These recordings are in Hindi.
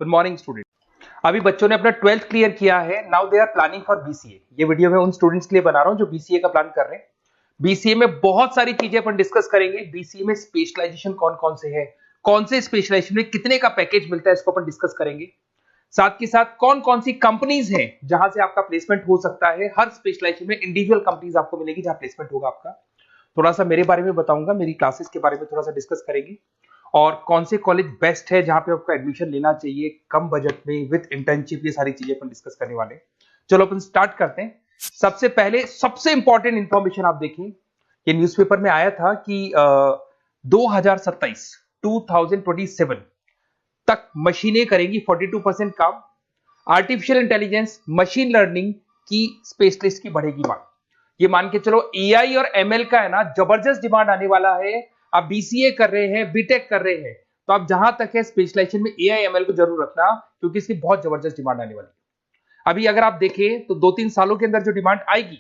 Good morning student. अभी बच्चों ने अपना 12th क्लियर किया है। Now they are planning for BCA. ये वीडियो मैं उन स्टूडेंट्स के लिए बना रहा हूं जो बीसीए का प्लान कर रहे हैं। बीसीए में बहुत सारी चीजें अपन डिस्कस करेंगे। बीसीए में स्पेशलाइजेशन कौन कौन से है, कौन से स्पेशलाइजेशन में कितने का पैकेज मिलता है, इसको अपन डिस्कस करेंगे। साथ के साथ कौन कौन सी कंपनीज हैं जहां से आपका प्लेसमेंट हो सकता है। हर स्पेशलाइजेशन में इंडिविजुअल कंपनीज आपको मिलेगी जहां प्लेसमेंट होगा आपका। थोड़ा सा मेरे बारे में बताऊंगा, मेरी क्लासेस के बारे में थोड़ा सा डिस्कस करेंगे और कौन से कॉलेज बेस्ट है जहां पे आपको एडमिशन लेना चाहिए कम बजट में विद इंटर्नशिप। ये सारी चीजें अपन डिस्कस करने वाले हैं। चलो अपन स्टार्ट करते हैं। सबसे पहले सबसे इंपॉर्टेंट इंफॉर्मेशन आप देखिए, ये न्यूज़पेपर में आया था कि 2027 तक मशीनें करेंगी 42% काम। आर्टिफिशियल इंटेलिजेंस, मशीन लर्निंग की स्पेशलिस्ट की बढ़ेगी मांग। ये मान के चलो एआई और एमएल का है ना जबरदस्त डिमांड आने वाला है। आप बीसीए कर रहे हैं, बीटेक कर रहे हैं, तो आप जहां तक है स्पेशलाइजेशन में एआई एमएल को जरूर रखना, क्योंकि इसकी बहुत जबरदस्त डिमांड आने वाली है। अभी अगर आप देखें तो 2-3 सालों के अंदर जो डिमांड आएगी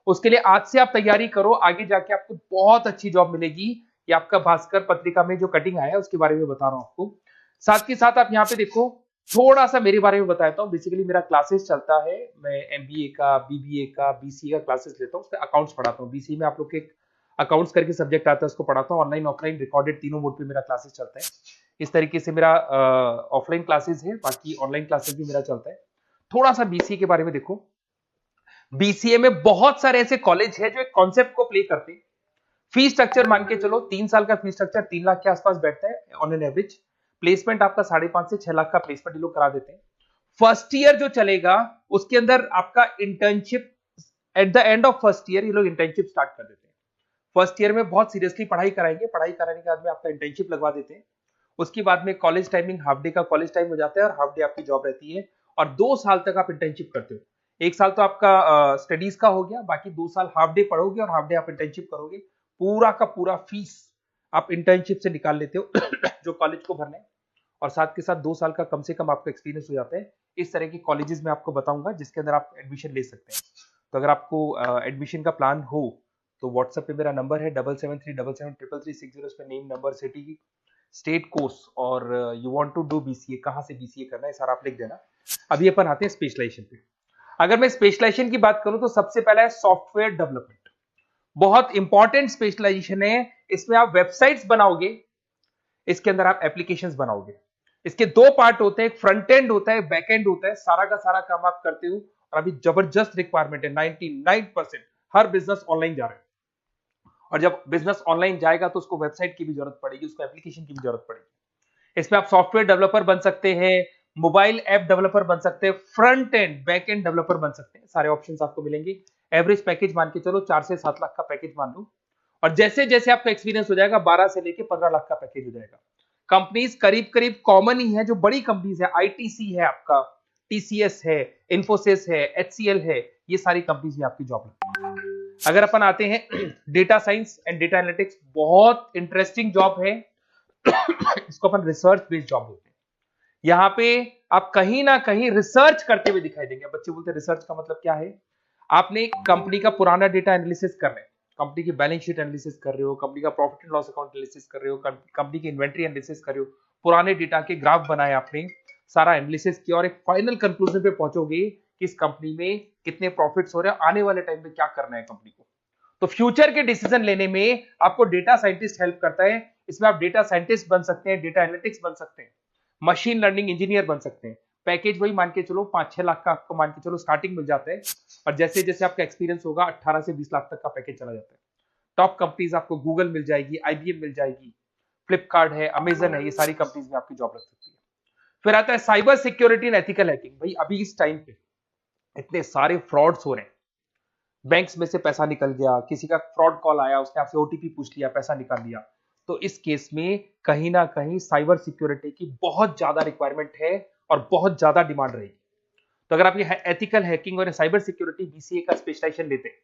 उसके लिए आज से आप तैयारी करो, आगे जाके आपको बहुत अच्छी जॉब मिलेगी। ये आपका भास्कर पत्रिका में जो कटिंग आया है उसके बारे में बता रहा हूं आपको। साथ के साथ आप यहाँ पे देखो, थोड़ा सा मेरे बारे में बताता हूँ। बेसिकली मेरा क्लासेस चलता है, मैं एमबीए का, बीबीए का, बीसीए का क्लासेस लेता हूँ, उसके अकाउंट्स पढ़ाता हूँ। बीसीए में आप लोग के अकाउंट्स करके सब्जेक्ट आता है, उसको पढ़ाता हूँ। ऑनलाइन ऑफलाइन रिकॉर्डेड तीनों मोड पे मेरा क्लासेस चलता है। इस तरीके से मेरा ऑफलाइन क्लासेस है, बाकी ऑनलाइन क्लासेस भी मेरा चलता है। थोड़ा सा बीसीए के बारे में देखो। बीसीए में बहुत सारे ऐसे कॉलेज है जो एक कॉन्सेप्ट को प्ले करते हैं। फीस स्ट्रक्चर मान के चलो 3 साल का फीस स्ट्रक्चर 3 लाख के आसपास बैठता है ऑन एन एवरेज। प्लेसमेंट आपका 5.5 से 6 लाख का प्लेसमेंट ये लोग करा देते हैं। फर्स्ट ईयर जो चलेगा उसके अंदर आपका internship, at the end of first year ये लोग इंटर्नशिप स्टार्ट कर देते हैं। फर्स्ट ईयर में बहुत सीरियसली पढ़ाई कराएंगे, पढ़ाई कराने के बाद में आपका इंटर्नशिप लगवा देते हैं। उसके बाद में कॉलेज टाइमिंग हाफ डे का कॉलेज टाइम हो जाता है और हाफ डे आपकी जॉब रहती है। और 2 साल तक आप इंटर्नशिप करते हो। 1 साल तो आपका स्टडीज का हो गया, बाकी 2 साल हाफ डे पढ़ोगे और हाफ डे आप इंटर्नशिप करोगे। पूरा का पूरा फीस आप इंटर्नशिप से निकाल लेते हो जो कॉलेज को भरना है। और साथ के साथ 2 साल का कम से कम आपका एक्सपीरियंस हो जाता है। इस तरह के कॉलेजेस में आपको बताऊंगा जिसके अंदर आप एडमिशन ले सकते हैं। तो अगर आपको एडमिशन का प्लान हो तो व्हाट्सएप पे मेरा नंबर है 7737733360। इस पे name, number, city, state, course और you want to do BCA, कहां से बीसीए करना है सारा आप लिख देना। अभी अपन आते हैं स्पेशलाइजेशन पे। अगर मैं स्पेशलाइजेशन की बात करूं तो सबसे पहला है सॉफ्टवेयर डेवलपमेंट। बहुत इंपॉर्टेंट स्पेशलाइजेशन है। इसमें आप वेबसाइट्स बनाओगे, इसके अंदर आप एप्लीकेशंस बनाओगे। इसके 2 पार्ट होते हैं, एक फ्रंट एंड होता है, बैक एंड होता है। सारा का सारा काम आप करते हो और अभी जबरदस्त रिक्वायरमेंट है। 99% हर बिजनेस ऑनलाइन जा रहा है और जब बिजनेस ऑनलाइन जाएगा तो उसको वेबसाइट की भी जरूरत पड़ेगी, उसको एप्लीकेशन की भी जरूरत पड़ेगी। इसमें आप सॉफ्टवेयर डेवलपर बन सकते हैं, मोबाइल ऐप डेवलपर बन सकते हैं, front end back end developer बन सकते हैं। सारे ऑप्शंस आपको मिलेंगे। एवरेज पैकेज मान के चलो 4 से 7 लाख का पैकेज मान लो। और जैसे जैसे आपका एक्सपीरियंस हो जाएगा 12 से लेके 15 लाख का पैकेज हो जाएगा। कंपनीज करीब करीब कॉमन ही है, जो बड़ी कंपनीज है, आईटीसी है आपका, टीसीएस है, इन्फोसिस है, एचसीएल है, ये सारी कंपनीज में आपकी जॉब लगती है। अगर अपन आते हैं data science and data analytics, बहुत इंटरेस्टिंग जॉब है। इसको अपन रिसर्च बेस्ड जॉब बोलते हैं। यहाँ पे आप कहीं ना कहीं रिसर्च करते हुए दिखाई देंगे। बच्चे बोलते हैं रिसर्च का मतलब क्या है? आपने कंपनी का पुराना डेटा एनालिसिस कर रहे हैं, कंपनी की बैलेंस शीट एनालिसिस कर रहे हो, कंपनी का profit and loss account analysis कर रहे हो, कंपनी की इन्वेंट्री एनालिसिस कर रहे हो, पुराने डेटा के ग्राफ बनाए आपने, सारा एनालिसिस किया और एक फाइनल कंक्लूजन पे पहुंचोगे कि इस कंपनी में कितने प्रॉफिट्स हो रहे हैं, आने वाले टाइम में क्या करना है कंपनी को। तो फ्यूचर के डिसीजन लेने में आपको डेटा साइंटिस्ट हेल्प करता है। इसमें आप डेटा साइंटिस्ट बन सकते हैं, डेटा एनालिटिक्स बन सकते हैं, मशीन लर्निंग इंजीनियर बन सकते हैं। पैकेज वही मान के चलो 5-6 लाख का आपको मान के चलो स्टार्टिंग मिल जाता है। और जैसे जैसे आपका एक्सपीरियंस होगा 18 से 20 लाख तक का पैकेज चला जाता है। टॉप कंपनीज आपको गूगल मिल जाएगी, आईबीएम मिल जाएगी, फ्लिपकार्ट है, अमेजन है, ये सारी कंपनीज में आपकी जॉब लग सकती है। फिर आता है cyber security and ethical hacking. भाई अभी इस टाइम पे इतने सारे फ्रॉड्स हो रहे हैं, बैंक्स में से पैसा निकल गया, किसी का फ्रॉड कॉल आया, उसने आपसे ओटीपी पूछ लिया, पैसा निकाल लिया। तो इस केस में कहीं ना कहीं साइबर सिक्योरिटी की बहुत ज्यादा रिक्वायरमेंट है और बहुत ज्यादा डिमांड रहेगी। तो अगर आप ये एथिकल हैकिंग और साइबर सिक्योरिटी बीसीए का स्पेशलाइजेशन लेते हैं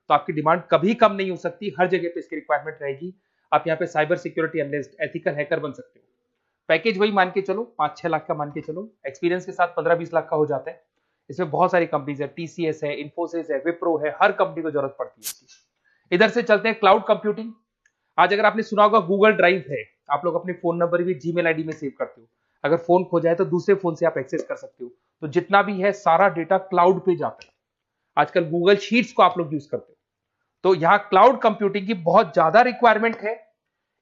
तो आपकी डिमांड कभी कम नहीं हो सकती, हर जगह पे इसकी रिक्वायरमेंट रहेगी। आप यहाँ पे cyber security analyst, ethical hacker बन सकते हो। पैकेज वही मान के चलो 5-6 लाख का मान के चलो, एक्सपीरियंस के साथ 15-20 लाख का हो जाता है। इसमें बहुत सारी कंपनीज है, टीसीएस है, इन्फोसिस है, विप्रो है, हर कंपनी को जरूरत पड़ती है इसकी। इधर से चलते हैं क्लाउड कंप्यूटिंग। आज अगर आपने सुना होगा गूगल ड्राइव है, आप लोग अपने फोन नंबर भी जीमेल आईडी में सेव करते हो। अगर फोन खो जाए तो दूसरे फोन से आप एक्सेस कर सकते हो। तो जितना भी है सारा डेटा क्लाउड पे जाता है। आजकल गूगल शीट्स को आप लोग यूज करते हो, तो यहाँ क्लाउड कंप्यूटिंग की बहुत ज्यादा रिक्वायरमेंट है।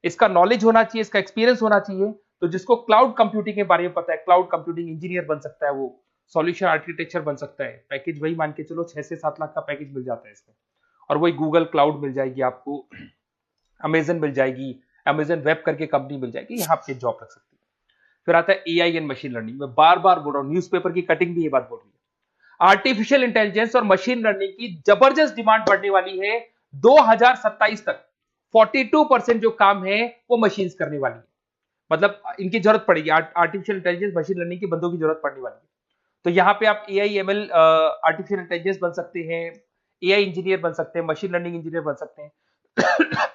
इसका नॉलेज होना चाहिए, इसका एक्सपीरियंस होना चाहिए। तो जिसको क्लाउड कंप्यूटिंग के बारे में पता है, क्लाउड कंप्यूटिंग इंजीनियर बन सकता है, वो सॉल्यूशन आर्किटेक्चर बन सकता है। पैकेज वही मान के चलो 6 से 7 लाख का पैकेज मिल जाता है इसमें, और वही गूगल क्लाउड मिल जाएगी आपको, अमेजन मिल जाएगी, अमेजन वेब करके कंपनी मिल जाएगी, यहाँ पे जॉब लग सकती है। फिर आता है एआई एंड मशीन लर्निंग। मैं बार बार बोल रहा हूँ, न्यूज़पेपर की कटिंग भी ये बात बोल रही है। आर्टिफिशियल इंटेलिजेंस और मशीन लर्निंग की जबरदस्त डिमांड बढ़ने वाली है 2027 तक। 42% जो काम है वो मशीन्स करने वाली है, मतलब इनकी जरूरत पड़ेगी। आर्टिफिशियल इंटेलिजेंस मशीन लर्निंग के बंदों की जरूरत पड़ने वाली है। तो यहाँ पे आप एआई एमएल आर्टिफिशियल इंटेलिजेंस बन सकते हैं, एआई इंजीनियर बन सकते हैं, मशीन लर्निंग इंजीनियर बन सकते हैं।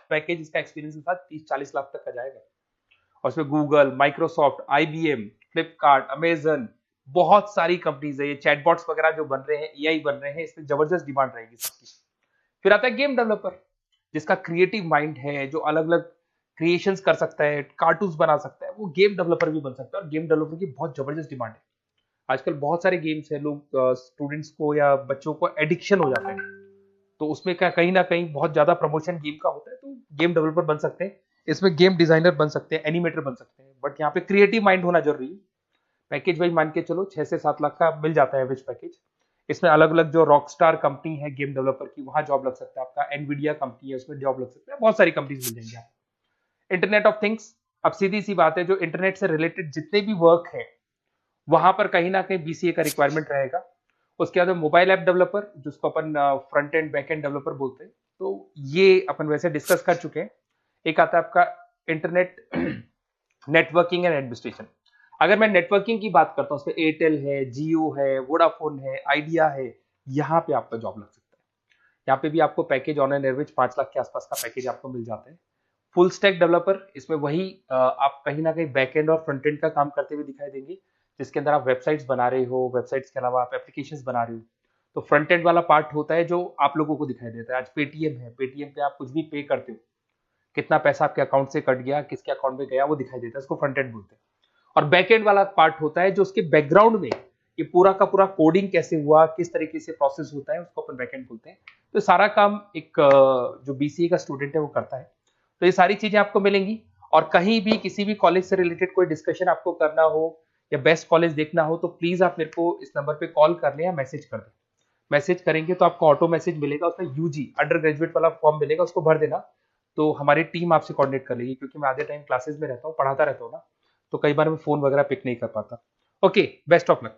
पैकेज इसका एक्सपीरियंस के साथ 30-40 लाख तक का जाएगा। और उसमें Google, Microsoft, IBM, Flipkart, Amazon, बहुत सारी कंपनीज है। ये चैटबॉट्स वगैरह जो बन रहे हैं, एआई बन रहे हैं, इसमें जबरदस्त डिमांड रहेगी सबकी। फिर आता है गेम डेवलपर, जिसका क्रिएटिव माइंड है, जो अलग अलग क्रिएशंस कर सकता है, कार्टून्स बना सकता है, वो गेम डेवलपर भी बन सकता है। और गेम डेवलपर की बहुत जबरदस्त डिमांड है। आजकल बहुत सारे गेम्स है, लोग स्टूडेंट्स को या बच्चों को एडिक्शन हो जाता है, तो उसमें क्या कहीं ना कहीं बहुत ज्यादा प्रमोशन गेम का होता है। तो गेम डेवलपर बन सकते हैं, इसमें गेम डिजाइनर बन सकते हैं, एनिमेटर बन सकते हैं, बट यहाँ पे क्रिएटिव माइंड होना जरूरी है। पैकेज वही मान के चलो 6 से 7 लाख का मिल जाता है एवरेज पैकेज। इसमें अलग अलग जो रॉकस्टार कंपनी है गेम डेवलपर की, वहां जॉब लग सकता है आपका। एनवीडिया कंपनी है, उसमें जॉब लग सकता है। बहुत सारी कंपनीज मिल जाएंगी आपको। इंटरनेट ऑफ थिंग्स, अब सीधी सी बात है, जो इंटरनेट से रिलेटेड जितने भी वर्क है वहां पर कहीं ना कहीं बीसीए का रिक्वायरमेंट रहेगा। उसके बाद मोबाइल ऐप डेवलपर, जिसको अपन front end back end developer बोलते हैं, तो ये अपन वैसे डिस्कस कर चुके हैं। एक आता है आपका इंटरनेट नेटवर्किंग एंड एडमिनिस्ट्रेशन। अगर मैं नेटवर्किंग की बात करता हूँ, उसमें एयरटेल है, जियो है, वोडाफोन है, आइडिया है, यहाँ पे आपका जॉब लग सकता है। यहाँ पे भी आपको package on an average 5 lakh के आसपास का पैकेज आपको मिल जाता है। फुल स्टैक डेवलपर, इसमें वही आप कहीं ना कहीं बैक एंड और फ्रंट एंड का काम करते हुए दिखाई देंगे, जिसके अंदर आप वेबसाइट्स बना रहे हो, वेबसाइट्स के अलावा आप एप्लीकेशंस बना रहे हो। तो फ्रंट एंड वाला पार्ट होता है जो आप लोगों को दिखाई देता है। आज पेटीएम है, पेटीएम पे आप कुछ भी पे करते हो, कितना पैसा आपके अकाउंट से कट गया, किसके अकाउंट में गया, वो दिखाई देता है, उसको फ्रंट एंड बोलते हैं। और बैक एंड वाला पार्ट होता है जो उसके बैकग्राउंड में ये पूरा का पूरा कोडिंग कैसे हुआ, किस तरीके से प्रोसेस होता है, उसको अपन बैक एंड बोलते हैं। तो सारा काम एक जो बीसीए का स्टूडेंट है वो करता है। तो ये सारी चीजें आपको मिलेंगी। और कहीं भी किसी भी कॉलेज से रिलेटेड कोई डिस्कशन आपको करना हो या बेस्ट कॉलेज देखना हो, तो प्लीज आप मेरे को इस नंबर पे कॉल कर लें या मैसेज कर दें। मैसेज करेंगे तो आपको ऑटो मैसेज मिलेगा, उसमें यूजी अंडर ग्रेजुएट वाला फॉर्म मिलेगा, उसको भर देना। तो हमारी टीम आपसे कोऑर्डिनेट कर लेगी, क्योंकि मैं आधे टाइम क्लासेस में रहता हूँ, पढ़ाता रहता हूँ ना, तो कई बार मैं फोन वगैरह पिक नहीं कर पाता। Okay, best of luck.